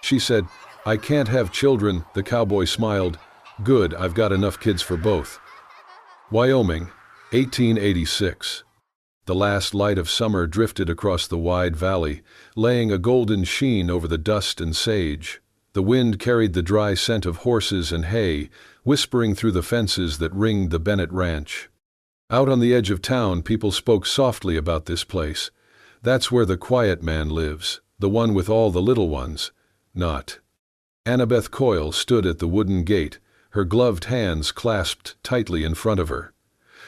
She said, "I can't have children." The cowboy smiled. "Good, I've got enough kids for both." Wyoming, 1886. The last light of summer drifted across the wide valley, laying a golden sheen over the dust and sage. The wind carried the dry scent of horses and hay, whispering through the fences that ringed the Bennett Ranch. Out on the edge of town, people spoke softly about this place. "That's where the quiet man lives, the one with all the little ones." Not. Annabeth Coyle stood at the wooden gate, her gloved hands clasped tightly in front of her.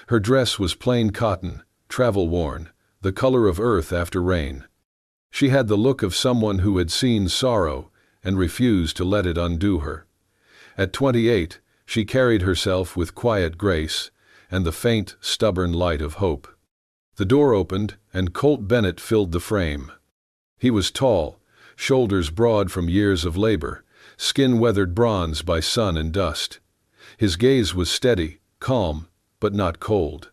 Her dress was plain cotton, travel-worn, the color of earth after rain. She had the look of someone who had seen sorrow and refused to let it undo her. At 28, she carried herself with quiet grace and the faint, stubborn light of hope. The door opened, and Colt Bennett filled the frame. He was tall, shoulders broad from years of labor, skin weathered bronze by sun and dust. His gaze was steady, calm, but not cold.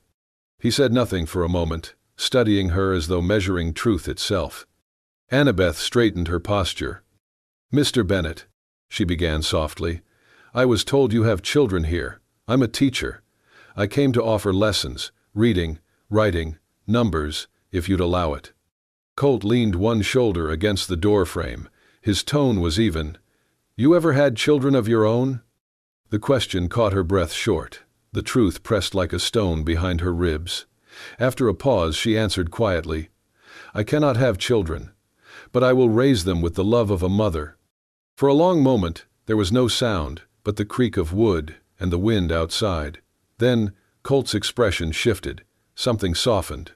He said nothing for a moment, studying her as though measuring truth itself. Annabeth straightened her posture. "Mr. Bennett," she began softly, "I was told you have children here. I'm a teacher. I came to offer lessons, reading, writing, numbers, if you'd allow it." Colt leaned one shoulder against the doorframe. His tone was even. "You ever had children of your own?" The question caught her breath short. The truth pressed like a stone behind her ribs. After a pause, she answered quietly, "I cannot have children, but I will raise them with the love of a mother." For a long moment, there was no sound but the creak of wood and the wind outside. Then, Colt's expression shifted. Something softened.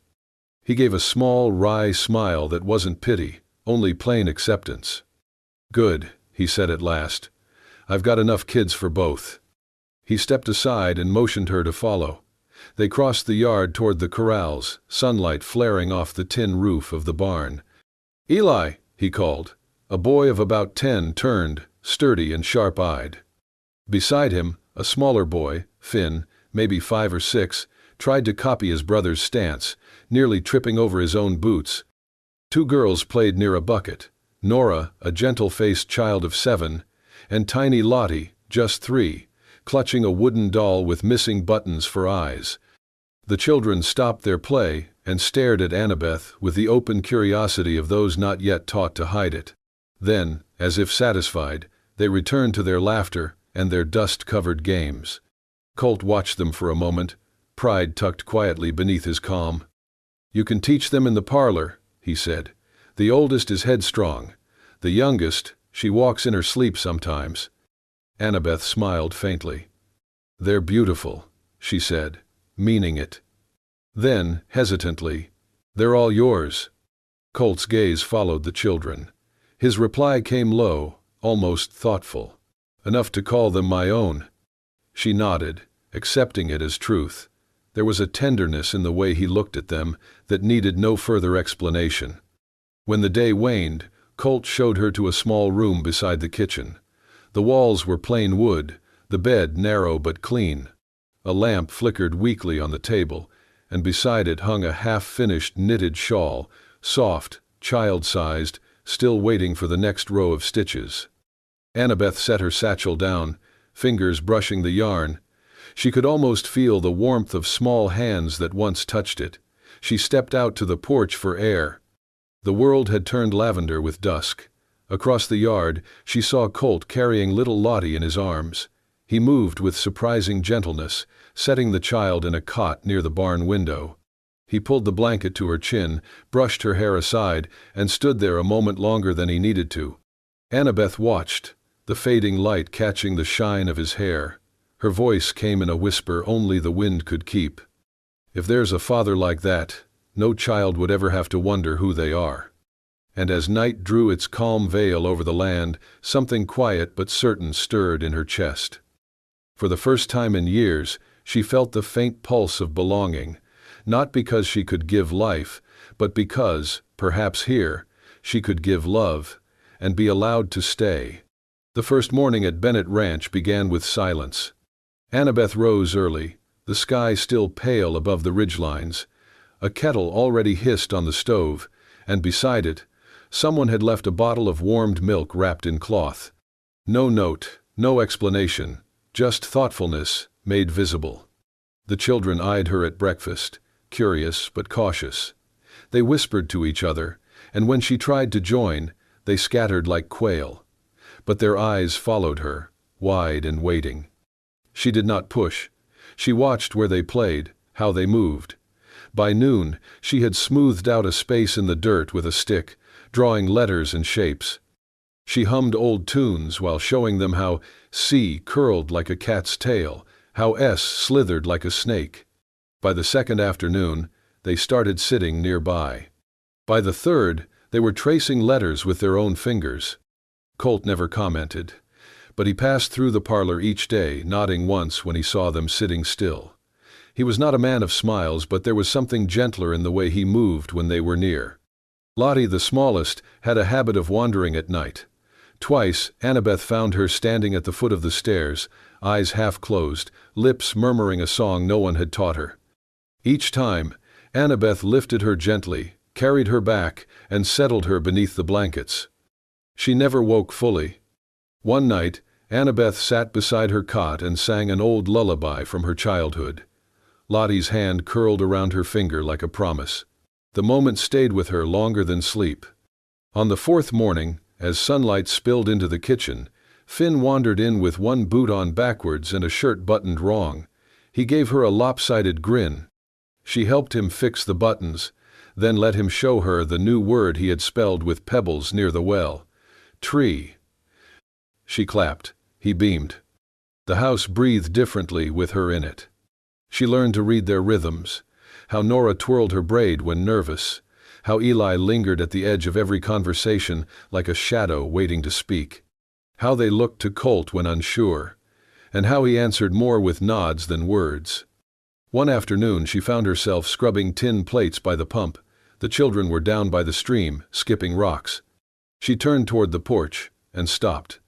He gave a small, wry smile that wasn't pity, only plain acceptance. "Good," he said at last. "I've got enough kids for both." He stepped aside and motioned her to follow. They crossed the yard toward the corrals, sunlight flaring off the tin roof of the barn. "Eli," he called. A boy of about 10 turned, sturdy and sharp-eyed. Beside him, a smaller boy, Finn, maybe 5 or 6, tried to copy his brother's stance, nearly tripping over his own boots. 2 girls played near a bucket, Nora, a gentle-faced child of 7, and tiny Lottie, just 3, clutching a wooden doll with missing buttons for eyes. The children stopped their play and stared at Annabeth with the open curiosity of those not yet taught to hide it. Then, as if satisfied, they returned to their laughter and their dust-covered games. Colt watched them for a moment, pride tucked quietly beneath his calm. "You can teach them in the parlor," he said. "The oldest is headstrong. The youngest, she walks in her sleep sometimes." Annabeth smiled faintly. "They're beautiful," she said, meaning it. Then, hesitantly, "They're all yours." Colt's gaze followed the children. His reply came low, almost thoughtful. "Enough to call them my own." She nodded, accepting it as truth. There was a tenderness in the way he looked at them that needed no further explanation. When the day waned, Colt showed her to a small room beside the kitchen. The walls were plain wood, the bed narrow but clean. A lamp flickered weakly on the table, and beside it hung a half-finished knitted shawl, soft, child-sized, still waiting for the next row of stitches. Annabeth set her satchel down, fingers brushing the yarn. She could almost feel the warmth of small hands that once touched it. She stepped out to the porch for air. The world had turned lavender with dusk. Across the yard, she saw Colt carrying little Lottie in his arms. He moved with surprising gentleness, setting the child in a cot near the barn window. He pulled the blanket to her chin, brushed her hair aside, and stood there a moment longer than he needed to. Annabeth watched, the fading light catching the shine of his hair. Her voice came in a whisper only the wind could keep. "If there's a father like that, no child would ever have to wonder who they are." And as night drew its calm veil over the land, something quiet but certain stirred in her chest. For the first time in years, she felt the faint pulse of belonging, not because she could give life, but because, perhaps here, she could give love, and be allowed to stay. The first morning at Bennett Ranch began with silence. Annabeth rose early, the sky still pale above the ridgelines. A kettle already hissed on the stove, and beside it, Someone had left a bottle of warmed milk wrapped in cloth. No note, no explanation, just thoughtfulness made visible. The children eyed her at breakfast, curious but cautious. They whispered to each other, and when she tried to join, they scattered like quail. But their eyes followed her, wide and waiting. She did not push. She watched where they played, how they moved. By noon, she had smoothed out a space in the dirt with a stick, drawing letters and shapes. She hummed old tunes while showing them how C curled like a cat's tail, how S slithered like a snake. By the second afternoon, they started sitting nearby. By the third, they were tracing letters with their own fingers. Colt never commented, but he passed through the parlor each day, nodding once when he saw them sitting still. He was not a man of smiles, but there was something gentler in the way he moved when they were near. Lottie, the smallest, had a habit of wandering at night. Twice, Annabeth found her standing at the foot of the stairs, eyes half closed, lips murmuring a song no one had taught her. Each time, Annabeth lifted her gently, carried her back, and settled her beneath the blankets. She never woke fully. One night, Annabeth sat beside her cot and sang an old lullaby from her childhood. Lottie's hand curled around her finger like a promise. The moment stayed with her longer than sleep. On the fourth morning, as sunlight spilled into the kitchen, Finn wandered in with one boot on backwards and a shirt buttoned wrong. He gave her a lopsided grin. She helped him fix the buttons, then let him show her the new word he had spelled with pebbles near the well. Tree. She clapped. He beamed. The house breathed differently with her in it. She learned to read their rhythms, how Nora twirled her braid when nervous, how Eli lingered at the edge of every conversation like a shadow waiting to speak, how they looked to Colt when unsure, and how he answered more with nods than words. One afternoon she found herself scrubbing tin plates by the pump. The children were down by the stream, skipping rocks. She turned toward the porch and stopped.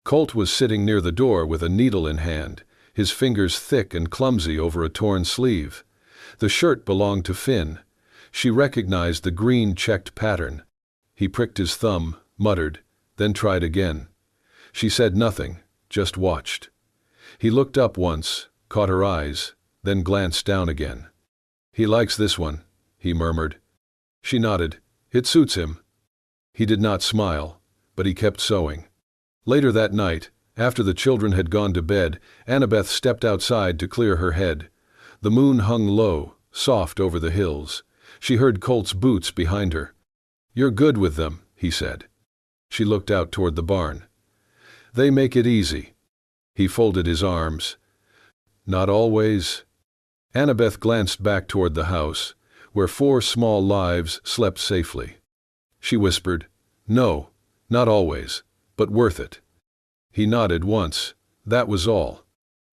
Colt was sitting near the door with a needle in hand, his fingers thick and clumsy over a torn sleeve. The shirt belonged to Finn. She recognized the green checked pattern. He pricked his thumb, muttered, then tried again. She said nothing, just watched. He looked up once, caught her eyes, then glanced down again. "He likes this one," he murmured. She nodded. "It suits him." He did not smile, but he kept sewing. Later that night, after the children had gone to bed, Annabeth stepped outside to clear her head. The moon hung low, soft over the hills. She heard Colt's boots behind her. "You're good with them," he said. She looked out toward the barn. "They make it easy." He folded his arms. "Not always." Annabeth glanced back toward the house, where 4 small lives slept safely. She whispered, "No, not always, but worth it." He nodded once. That was all.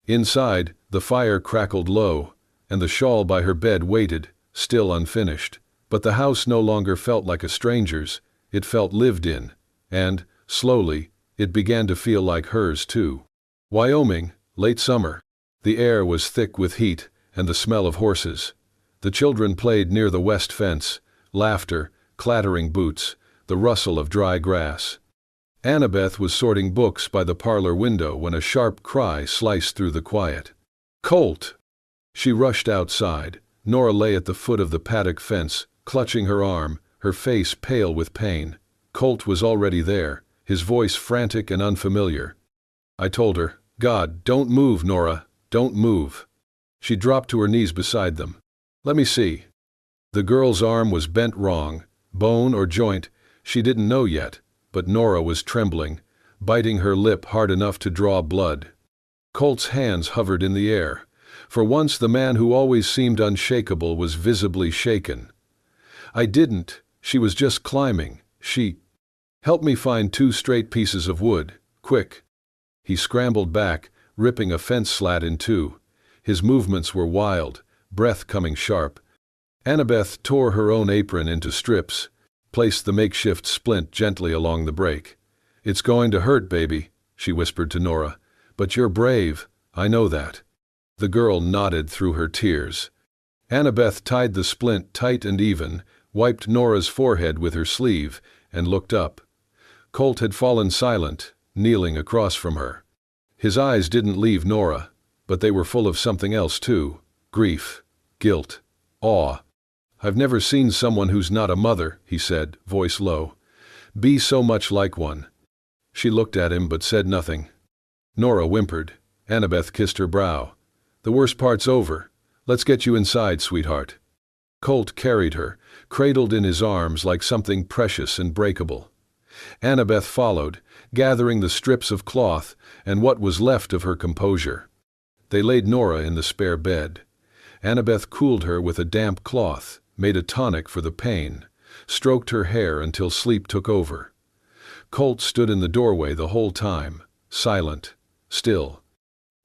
Inside, the fire crackled low, and the shawl by her bed waited, still unfinished. But the house no longer felt like a stranger's. It felt lived in, and, slowly, it began to feel like hers too. Wyoming, late summer. The air was thick with heat and the smell of horses. The children played near the west fence, laughter, clattering boots, the rustle of dry grass. Annabeth was sorting books by the parlor window when a sharp cry sliced through the quiet. "Colt!" She rushed outside. Nora lay at the foot of the paddock fence, clutching her arm, her face pale with pain. Colt was already there, his voice frantic and unfamiliar. "I told her, God, don't move, Nora, don't move." She dropped to her knees beside them. "Let me see." The girl's arm was bent wrong, bone or joint, she didn't know yet, but Nora was trembling, biting her lip hard enough to draw blood. Colt's hands hovered in the air. For once the man who always seemed unshakable was visibly shaken. "I didn't, she was just climbing, she... Help me find 2 straight pieces of wood, quick." He scrambled back, ripping a fence slat in 2. His movements were wild, breath coming sharp. Annabeth tore her own apron into strips, placed the makeshift splint gently along the break. "It's going to hurt, baby," she whispered to Nora. "But you're brave, I know that." The girl nodded through her tears. Annabeth tied the splint tight and even, wiped Nora's forehead with her sleeve, and looked up. Colt had fallen silent, kneeling across from her. His eyes didn't leave Nora, but they were full of something else too: grief, guilt, awe. "I've never seen someone who's not a mother," he said, voice low. "Be so much like one." She looked at him but said nothing. Nora whimpered. Annabeth kissed her brow. "The worst part's over. Let's get you inside, sweetheart." Colt carried her, cradled in his arms like something precious and breakable. Annabeth followed, gathering the strips of cloth and what was left of her composure. They laid Nora in the spare bed. Annabeth cooled her with a damp cloth, made a tonic for the pain, stroked her hair until sleep took over. Colt stood in the doorway the whole time, silent, still.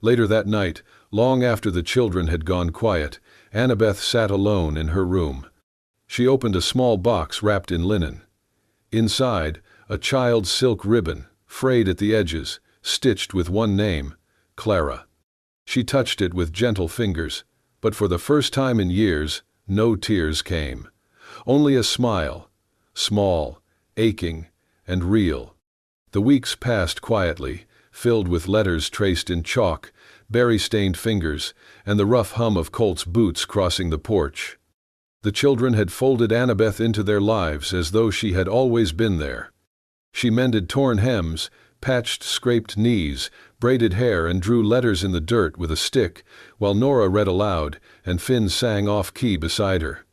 Later that night, long after the children had gone quiet, Annabeth sat alone in her room. She opened a small box wrapped in linen. Inside, a child's silk ribbon, frayed at the edges, stitched with one name: Clara. She touched it with gentle fingers, but for the first time in years, no tears came. Only a smile, small, aching, and real. The weeks passed quietly, filled with letters traced in chalk, berry-stained fingers, and the rough hum of Colt's boots crossing the porch. The children had folded Annabeth into their lives as though she had always been there. She mended torn hems, patched scraped knees, braided hair, and drew letters in the dirt with a stick, while Nora read aloud, and Finn sang off-key beside her.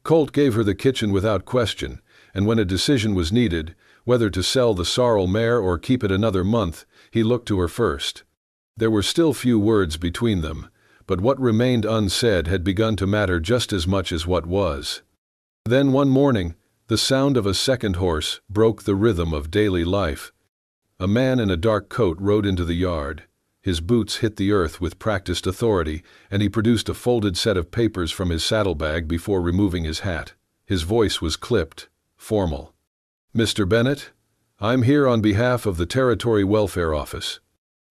Colt gave her the kitchen without question, and when a decision was needed, whether to sell the sorrel mare or keep it another month, he looked to her first. There were still few words between them, but what remained unsaid had begun to matter just as much as what was. Then one morning, the sound of a second horse broke the rhythm of daily life. A man in a dark coat rode into the yard. His boots hit the earth with practiced authority, and he produced a folded set of papers from his saddlebag before removing his hat. His voice was clipped, formal. "Mr. Bennett, I'm here on behalf of the Territory Welfare Office."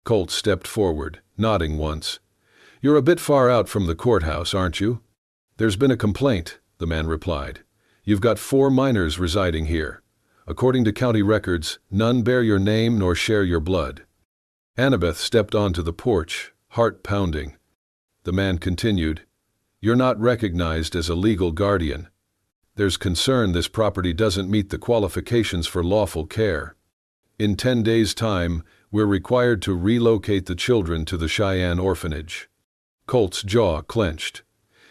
Colt stepped forward, nodding once. "You're a bit far out from the courthouse, aren't you?" "There's been a complaint," the man replied. "You've got 4 minors residing here. According to county records, none bear your name nor share your blood." Annabeth stepped onto the porch, heart pounding. The man continued, "You're not recognized as a legal guardian. There's concern this property doesn't meet the qualifications for lawful care. In 10 days' time, we're required to relocate the children to the Cheyenne orphanage." Colt's jaw clenched.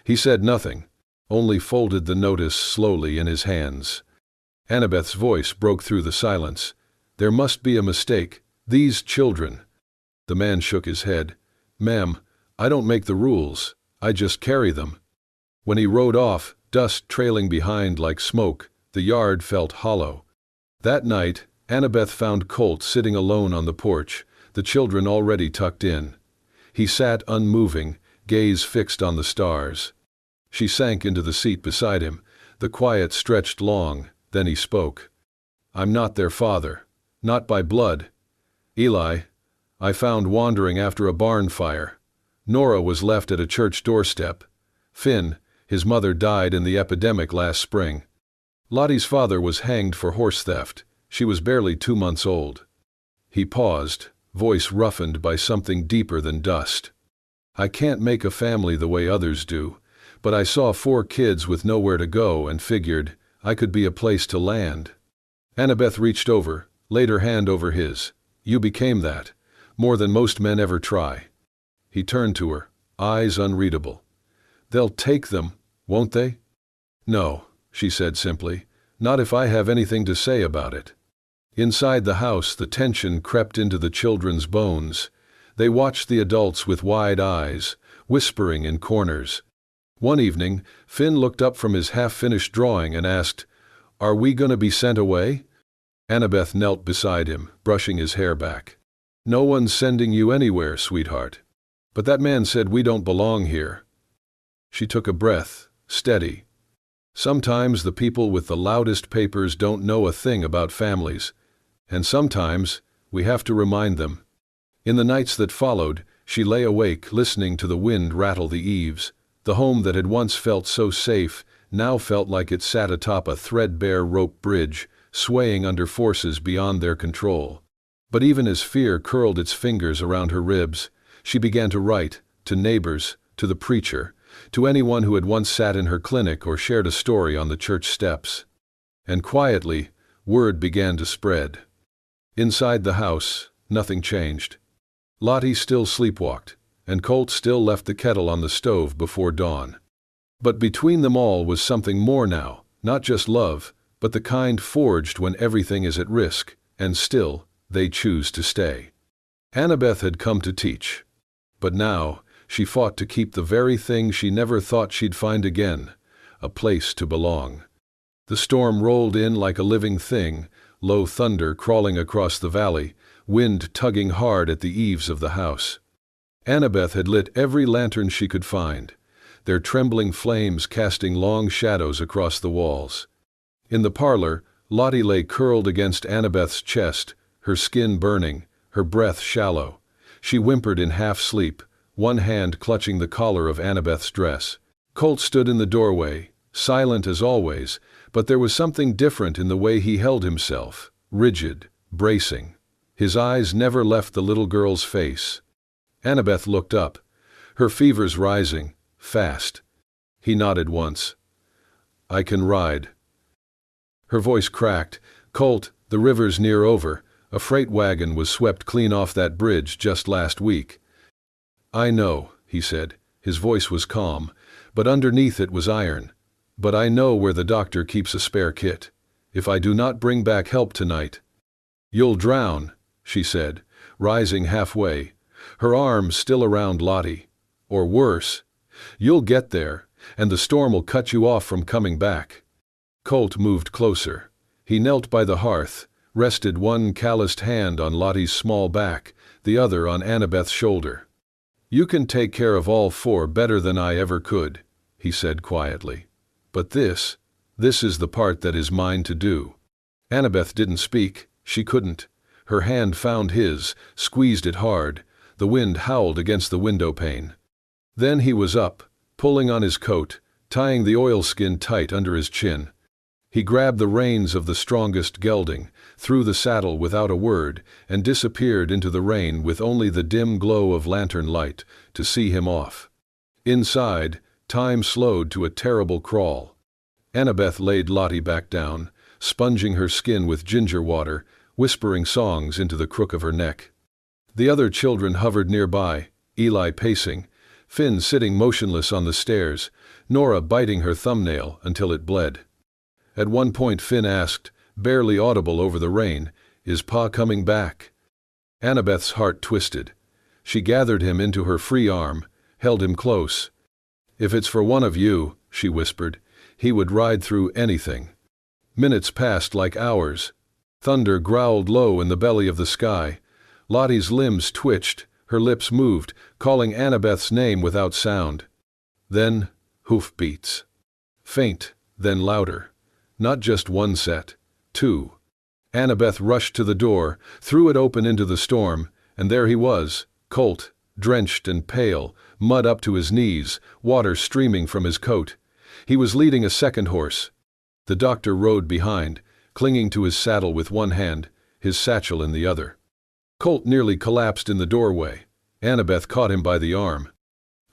He said nothing, only folded the notice slowly in his hands. Annabeth's voice broke through the silence. "There must be a mistake. These children—" The man shook his head. "Ma'am, I don't make the rules. I just carry them." When he rode off, dust trailing behind like smoke, the yard felt hollow. That night, Annabeth found Colt sitting alone on the porch, the children already tucked in. He sat unmoving, gaze fixed on the stars. She sank into the seat beside him. The quiet stretched long, then he spoke. "I'm not their father. Not by blood. Eli, I found wandering after a barn fire. Nora was left at a church doorstep. Finn, his mother, died in the epidemic last spring. Lottie's father was hanged for horse theft. She was barely 2 months old." He paused, voice roughened by something deeper than dust. "I can't make a family the way others do, but I saw 4 kids with nowhere to go and figured I could be a place to land." Annabeth reached over, laid her hand over his. "You became that, more than most men ever try." He turned to her, eyes unreadable. "They'll take them, won't they?" "No," she said simply, "not if I have anything to say about it." Inside the house, the tension crept into the children's bones. They watched the adults with wide eyes, whispering in corners. One evening, Finn looked up from his half-finished drawing and asked, "Are we going to be sent away?" Annabeth knelt beside him, brushing his hair back. "No one's sending you anywhere, sweetheart. But that man said we don't belong here." She took a breath, steady. "Sometimes the people with the loudest papers don't know a thing about families, and sometimes we have to remind them." In the nights that followed, she lay awake listening to the wind rattle the eaves. The home that had once felt so safe now felt like it sat atop a threadbare rope bridge, swaying under forces beyond their control. But even as fear curled its fingers around her ribs, she began to write, to neighbors, to the preacher, to anyone who had once sat in her clinic or shared a story on the church steps. And quietly, word began to spread. Inside the house, nothing changed. Lottie still sleepwalked, and Colt still left the kettle on the stove before dawn. But between them all was something more now, not just love, but the kind forged when everything is at risk, and still, they choose to stay. Annabeth had come to teach. But now, she fought to keep the very thing she never thought she'd find again, a place to belong. The storm rolled in like a living thing, low thunder crawling across the valley, wind tugging hard at the eaves of the house. Annabeth had lit every lantern she could find, their trembling flames casting long shadows across the walls. In the parlor, Lottie lay curled against Annabeth's chest, her skin burning, her breath shallow. She whimpered in half-sleep, one hand clutching the collar of Annabeth's dress. Colt stood in the doorway, silent as always, but there was something different in the way he held himself, rigid, bracing. His eyes never left the little girl's face. Annabeth looked up, her fevers rising, fast. He nodded once. "I can ride." Her voice cracked. "Colt, the river's near over. A freight wagon was swept clean off that bridge just last week." "I know," he said. His voice was calm, but underneath it was iron. "But I know where the doctor keeps a spare kit. If I do not bring back help tonight—" "You'll drown," she said, rising halfway, her arms still around Lottie. "Or worse. You'll get there, and the storm will cut you off from coming back." Colt moved closer. He knelt by the hearth, rested one calloused hand on Lottie's small back, the other on Annabeth's shoulder. "You can take care of all four better than I ever could," he said quietly. "But this is the part that is mine to do." Annabeth didn't speak. She couldn't. Her hand found his, squeezed it hard. The wind howled against the window pane. Then he was up, pulling on his coat, tying the oilskin tight under his chin. He grabbed the reins of the strongest gelding, threw the saddle without a word, and disappeared into the rain with only the dim glow of lantern light to see him off. Inside, time slowed to a terrible crawl. Annabeth laid Lottie back down, sponging her skin with ginger water, whispering songs into the crook of her neck. The other children hovered nearby, Eli pacing, Finn sitting motionless on the stairs, Nora biting her thumbnail until it bled. At one point Finn asked, barely audible over the rain, "Is Pa coming back?" Annabeth's heart twisted. She gathered him into her free arm, held him close. "If it's for one of you," she whispered, "he would ride through anything." Minutes passed like hours. Thunder growled low in the belly of the sky. Lottie's limbs twitched, her lips moved, calling Annabeth's name without sound. Then, hoofbeats. Faint, then louder. Not just one set, two. Annabeth rushed to the door, threw it open into the storm, and there he was, Colt, drenched and pale, mud up to his knees, water streaming from his coat. He was leading a second horse. The doctor rode behind, clinging to his saddle with one hand, his satchel in the other. Colt nearly collapsed in the doorway. Annabeth caught him by the arm.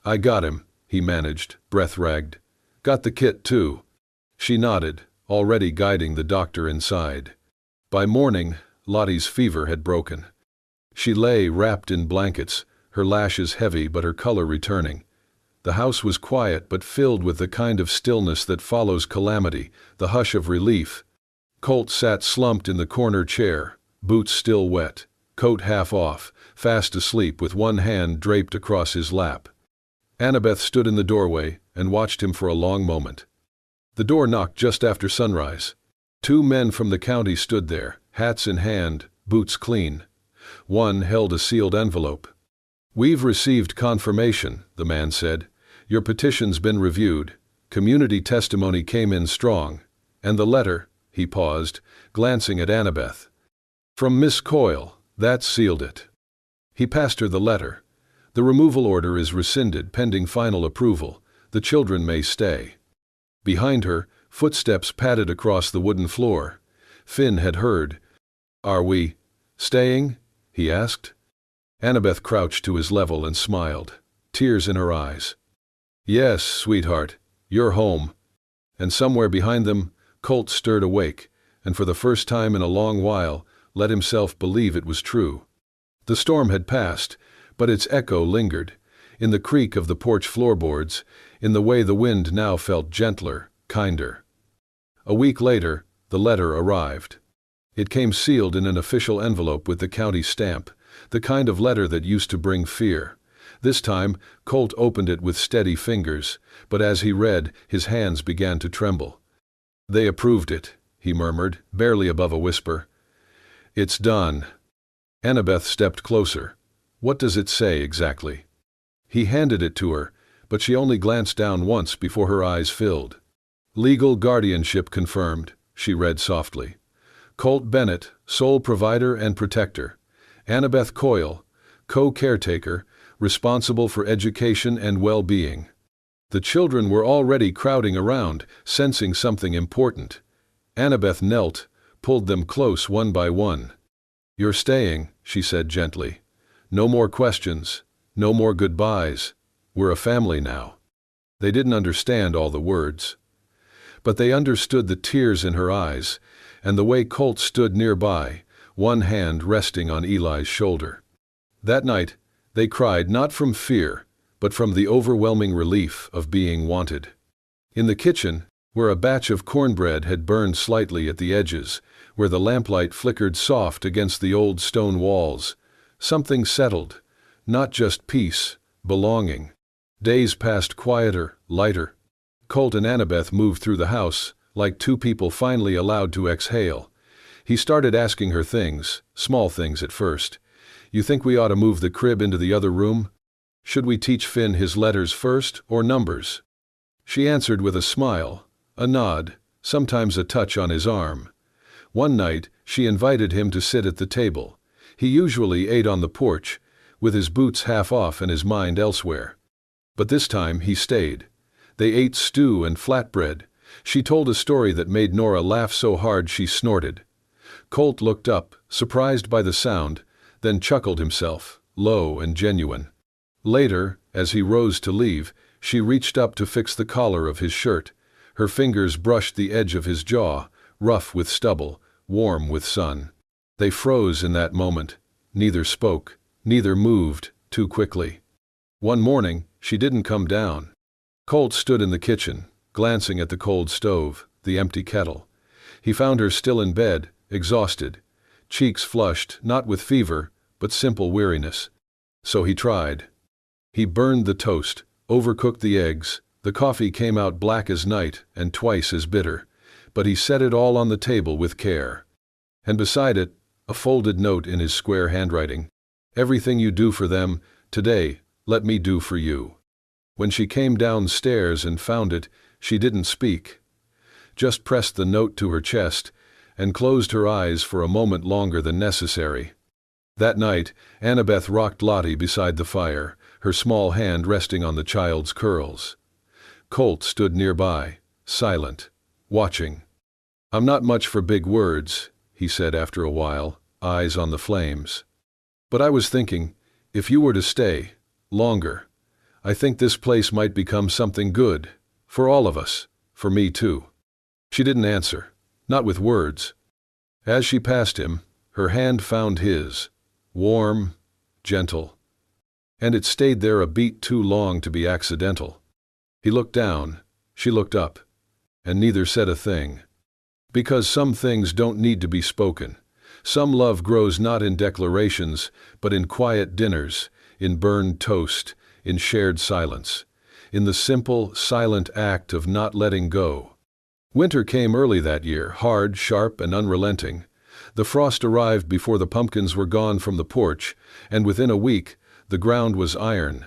"I got him," he managed, breath-ragged. "Got the kit, too." She nodded, already guiding the doctor inside. By morning, Lottie's fever had broken. She lay wrapped in blankets, her lashes heavy but her color returning. The house was quiet but filled with the kind of stillness that follows calamity, the hush of relief. Colt sat slumped in the corner chair, boots still wet, coat half off, fast asleep with one hand draped across his lap. Annabeth stood in the doorway and watched him for a long moment. The door knocked just after sunrise. Two men from the county stood there, hats in hand, boots clean. One held a sealed envelope. "We've received confirmation," the man said. "Your petition's been reviewed. Community testimony came in strong. And the letter," he paused, glancing at Annabeth. "From Miss Coyle, that sealed it." He passed her the letter. "The removal order is rescinded pending final approval. The children may stay." Behind her, footsteps padded across the wooden floor. Finn had heard. "Are we staying?" he asked. Annabeth crouched to his level and smiled, tears in her eyes. "Yes, sweetheart, you're home." And somewhere behind them, Colt stirred awake, and for the first time in a long while, let himself believe it was true. The storm had passed, but its echo lingered, in the creak of the porch floorboards, in the way the wind now felt gentler, kinder. A week later, the letter arrived. It came sealed in an official envelope with the county stamp, the kind of letter that used to bring fear. This time, Colt opened it with steady fingers, but as he read, his hands began to tremble. "They approved it," he murmured, barely above a whisper. "It's done." Annabeth stepped closer. "What does it say exactly?" He handed it to her, but she only glanced down once before her eyes filled. "Legal guardianship confirmed," she read softly. "Colt Bennett, sole provider and protector. Annabeth Coyle, co-caretaker, responsible for education and well-being." The children were already crowding around, sensing something important. Annabeth knelt, pulled them close one by one. "You're staying," she said gently. "No more questions, no more goodbyes. We're a family now." They didn't understand all the words, but they understood the tears in her eyes, and the way Colt stood nearby, one hand resting on Eli's shoulder. That night, they cried not from fear, but from the overwhelming relief of being wanted. In the kitchen, where a batch of cornbread had burned slightly at the edges, where the lamplight flickered soft against the old stone walls, something settled, not just peace, belonging. Days passed quieter, lighter. Colt and Annabeth moved through the house, like two people finally allowed to exhale. He started asking her things, small things at first. "You think we ought to move the crib into the other room? Should we teach Finn his letters first, or numbers?" She answered with a smile, a nod, sometimes a touch on his arm. One night, she invited him to sit at the table. He usually ate on the porch, with his boots half off and his mind elsewhere. But this time he stayed. They ate stew and flatbread. She told a story that made Nora laugh so hard she snorted. Colt looked up, surprised by the sound, then chuckled himself, low and genuine. Later, as he rose to leave, she reached up to fix the collar of his shirt. Her fingers brushed the edge of his jaw, rough with stubble, warm with sun. They froze in that moment. Neither spoke, neither moved, too quickly. One morning, she didn't come down. Colt stood in the kitchen, glancing at the cold stove, the empty kettle. He found her still in bed, exhausted, cheeks flushed, not with fever, but simple weariness. So he tried. He burned the toast, overcooked the eggs, the coffee came out black as night and twice as bitter, but he set it all on the table with care. And beside it, a folded note in his square handwriting. "Everything you do for them, today, let me do for you." When she came downstairs and found it, she didn't speak. Just pressed the note to her chest and closed her eyes for a moment longer than necessary. That night, Annabeth rocked Lottie beside the fire, her small hand resting on the child's curls. Colt stood nearby, silent, watching. "I'm not much for big words," he said after a while, eyes on the flames. "But I was thinking, if you were to stay longer, I think this place might become something good, for all of us, for me too." She didn't answer, not with words. As she passed him, her hand found his, warm, gentle. And it stayed there a beat too long to be accidental. He looked down, she looked up, and neither said a thing. Because some things don't need to be spoken. Some love grows not in declarations, but in quiet dinners, in burned toast, in shared silence, in the simple, silent act of not letting go. Winter came early that year, hard, sharp, and unrelenting. The frost arrived before the pumpkins were gone from the porch, and within a week, the ground was iron.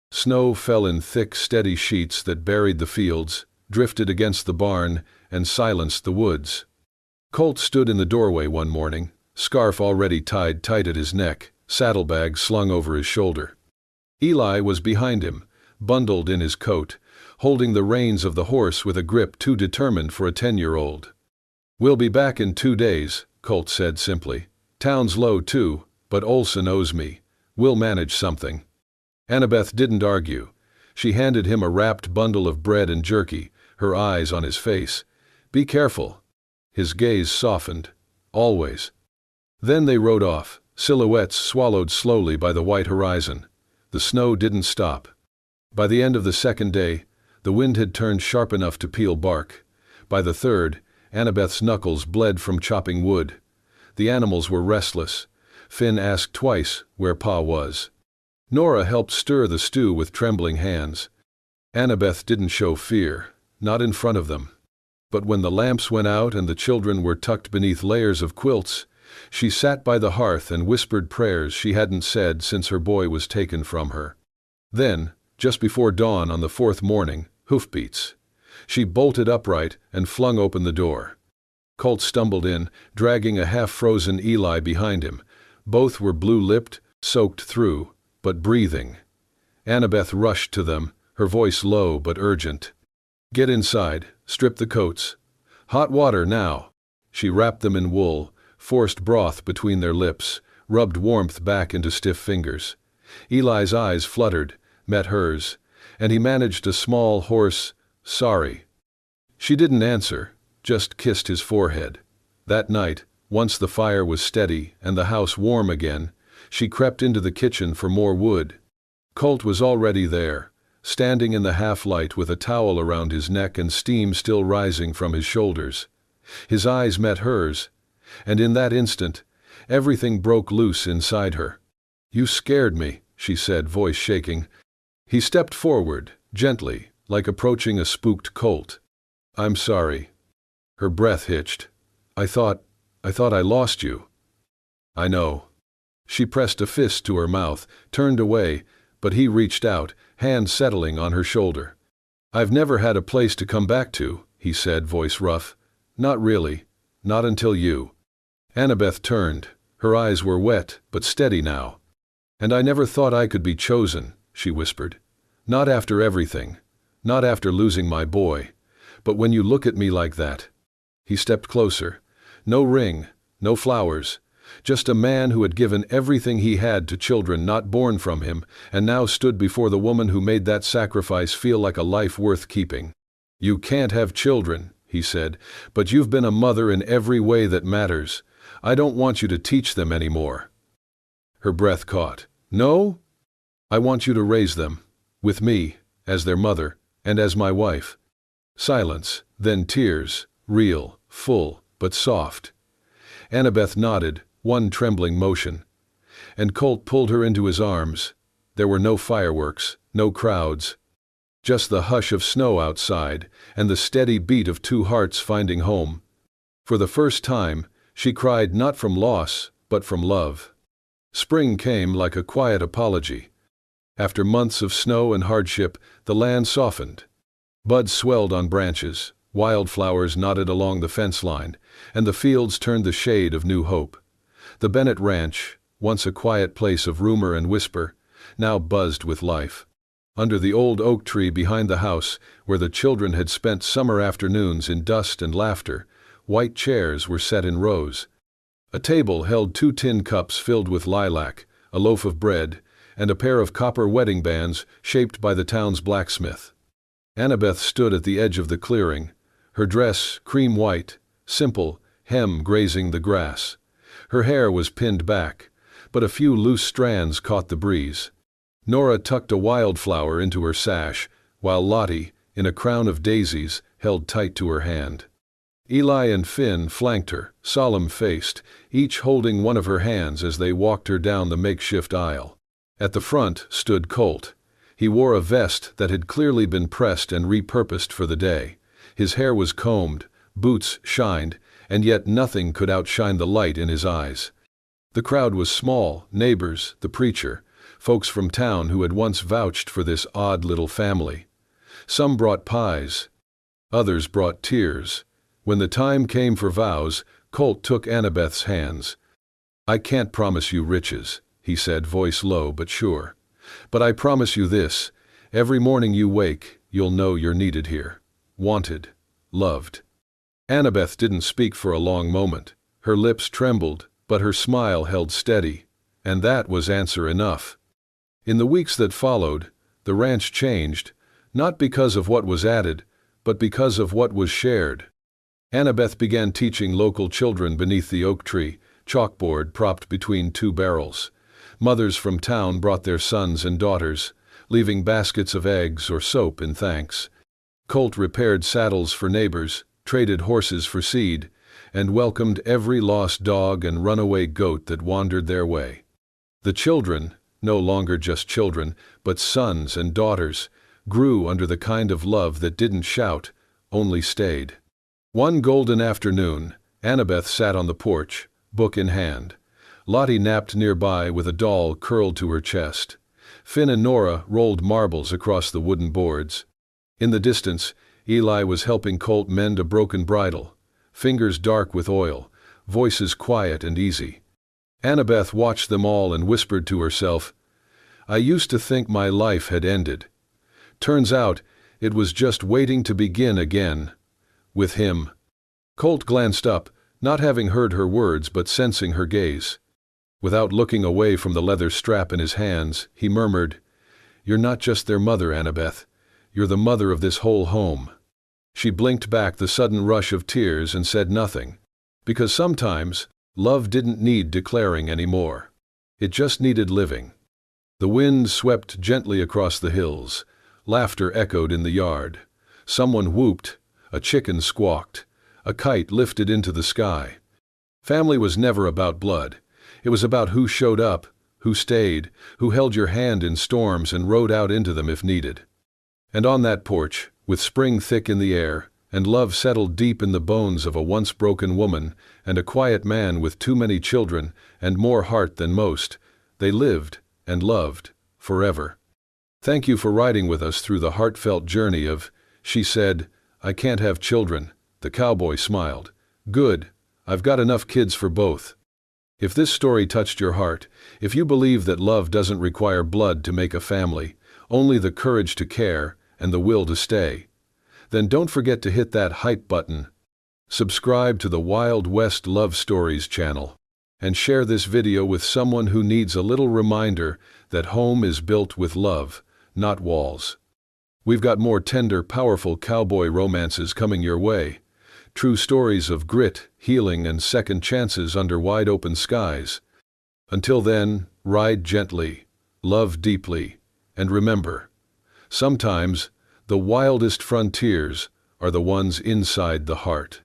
Snow fell in thick, steady sheets that buried the fields, drifted against the barn, and silenced the woods. Colt stood in the doorway one morning, scarf already tied tight at his neck, saddlebag slung over his shoulder. Eli was behind him, bundled in his coat, holding the reins of the horse with a grip too determined for a 10-year-old. "We'll be back in 2 days," Colt said simply. "Town's low too, but Olson owes me. We'll manage something." Annabeth didn't argue. She handed him a wrapped bundle of bread and jerky, her eyes on his face. "Be careful." His gaze softened. "Always." Then they rode off, silhouettes swallowed slowly by the white horizon. The snow didn't stop. By the end of the second day, the wind had turned sharp enough to peel bark. By the third, Annabeth's knuckles bled from chopping wood. The animals were restless. Finn asked twice where Pa was. Nora helped stir the stew with trembling hands. Annabeth didn't show fear, not in front of them. But when the lamps went out and the children were tucked beneath layers of quilts, she sat by the hearth and whispered prayers she hadn't said since her boy was taken from her. Then, just before dawn on the fourth morning, hoofbeats. She bolted upright and flung open the door. Colt stumbled in, dragging a half-frozen Eli behind him. Both were blue-lipped, soaked through, but breathing. Annabeth rushed to them, her voice low but urgent. "Get inside, strip the coats. Hot water now." She wrapped them in wool, forced broth between their lips, rubbed warmth back into stiff fingers. Eli's eyes fluttered, met hers, and he managed a small, hoarse, "Sorry." She didn't answer, just kissed his forehead. That night, once the fire was steady and the house warm again, she crept into the kitchen for more wood. Colt was already there, standing in the half-light with a towel around his neck and steam still rising from his shoulders. His eyes met hers, and in that instant, everything broke loose inside her. "You scared me," she said, voice shaking. He stepped forward, gently, like approaching a spooked colt. "I'm sorry." Her breath hitched. I thought I lost you." "I know." She pressed a fist to her mouth, turned away, but he reached out, hand settling on her shoulder. "I've never had a place to come back to," he said, voice rough. "Not really. Not until you." Annabeth turned. Her eyes were wet, but steady now. "And I never thought I could be chosen," she whispered. "Not after everything. Not after losing my boy. But when you look at me like that." He stepped closer. No ring, no flowers. Just a man who had given everything he had to children not born from him, and now stood before the woman who made that sacrifice feel like a life worth keeping. "You can't have children," he said, "but you've been a mother in every way that matters. I don't want you to teach them anymore." Her breath caught. "No? I want you to raise them. With me, as their mother, and as my wife." Silence, then tears, real, full, but soft. Annabeth nodded, one trembling motion. And Colt pulled her into his arms. There were no fireworks, no crowds. Just the hush of snow outside, and the steady beat of two hearts finding home. For the first time, she cried not from loss, but from love. Spring came like a quiet apology. After months of snow and hardship, the land softened. Buds swelled on branches, wildflowers nodded along the fence line, and the fields turned the shade of new hope. The Bennett Ranch, once a quiet place of rumor and whisper, now buzzed with life. Under the old oak tree behind the house, where the children had spent summer afternoons in dust and laughter, white chairs were set in rows. A table held 2 tin cups filled with lilac, a loaf of bread, and a pair of copper wedding bands shaped by the town's blacksmith. Annabeth stood at the edge of the clearing, her dress cream white, simple, hem grazing the grass. Her hair was pinned back, but a few loose strands caught the breeze. Nora tucked a wildflower into her sash, while Lottie, in a crown of daisies, held tight to her hand. Eli and Finn flanked her, solemn-faced, each holding one of her hands as they walked her down the makeshift aisle. At the front stood Colt. He wore a vest that had clearly been pressed and repurposed for the day. His hair was combed, boots shined, and yet nothing could outshine the light in his eyes. The crowd was small, neighbors, the preacher, folks from town who had once vouched for this odd little family. Some brought pies. Others brought tears. When the time came for vows, Colt took Annabeth's hands. "I can't promise you riches," he said, voice low but sure. "But I promise you this, every morning you wake, you'll know you're needed here. Wanted. Loved." Annabeth didn't speak for a long moment. Her lips trembled, but her smile held steady, and that was answer enough. In the weeks that followed, the ranch changed, not because of what was added, but because of what was shared. Annabeth began teaching local children beneath the oak tree, chalkboard propped between two barrels. Mothers from town brought their sons and daughters, leaving baskets of eggs or soap in thanks. Colt repaired saddles for neighbors, traded horses for seed, and welcomed every lost dog and runaway goat that wandered their way. The children, no longer just children, but sons and daughters, grew under the kind of love that didn't shout, only stayed. One golden afternoon, Annabeth sat on the porch, book in hand. Lottie napped nearby with a doll curled to her chest. Finn and Nora rolled marbles across the wooden boards. In the distance, Eli was helping Colt mend a broken bridle, fingers dark with oil, voices quiet and easy. Annabeth watched them all and whispered to herself, "I used to think my life had ended. Turns out, it was just waiting to begin again. With him." Colt glanced up, not having heard her words but sensing her gaze. Without looking away from the leather strap in his hands, he murmured, "You're not just their mother, Annabeth. You're the mother of this whole home." She blinked back the sudden rush of tears and said nothing, because sometimes love didn't need declaring anymore. It just needed living. The wind swept gently across the hills. Laughter echoed in the yard. Someone whooped, a chicken squawked, a kite lifted into the sky. Family was never about blood. It was about who showed up, who stayed, who held your hand in storms and rode out into them if needed. And on that porch, with spring thick in the air, and love settled deep in the bones of a once broken woman and a quiet man with too many children and more heart than most, they lived and loved forever. "Thank you for riding with us through the heartfelt journey of," she said, "I can't have children." The cowboy smiled. "Good, I've got enough kids for both." If this story touched your heart, if you believe that love doesn't require blood to make a family, only the courage to care and the will to stay, then don't forget to hit that hype button, subscribe to the Wild West Love Stories channel, and share this video with someone who needs a little reminder that home is built with love, not walls. We've got more tender, powerful cowboy romances coming your way. True stories of grit, healing, and second chances under wide-open skies. Until then, ride gently, love deeply, and remember, sometimes the wildest frontiers are the ones inside the heart.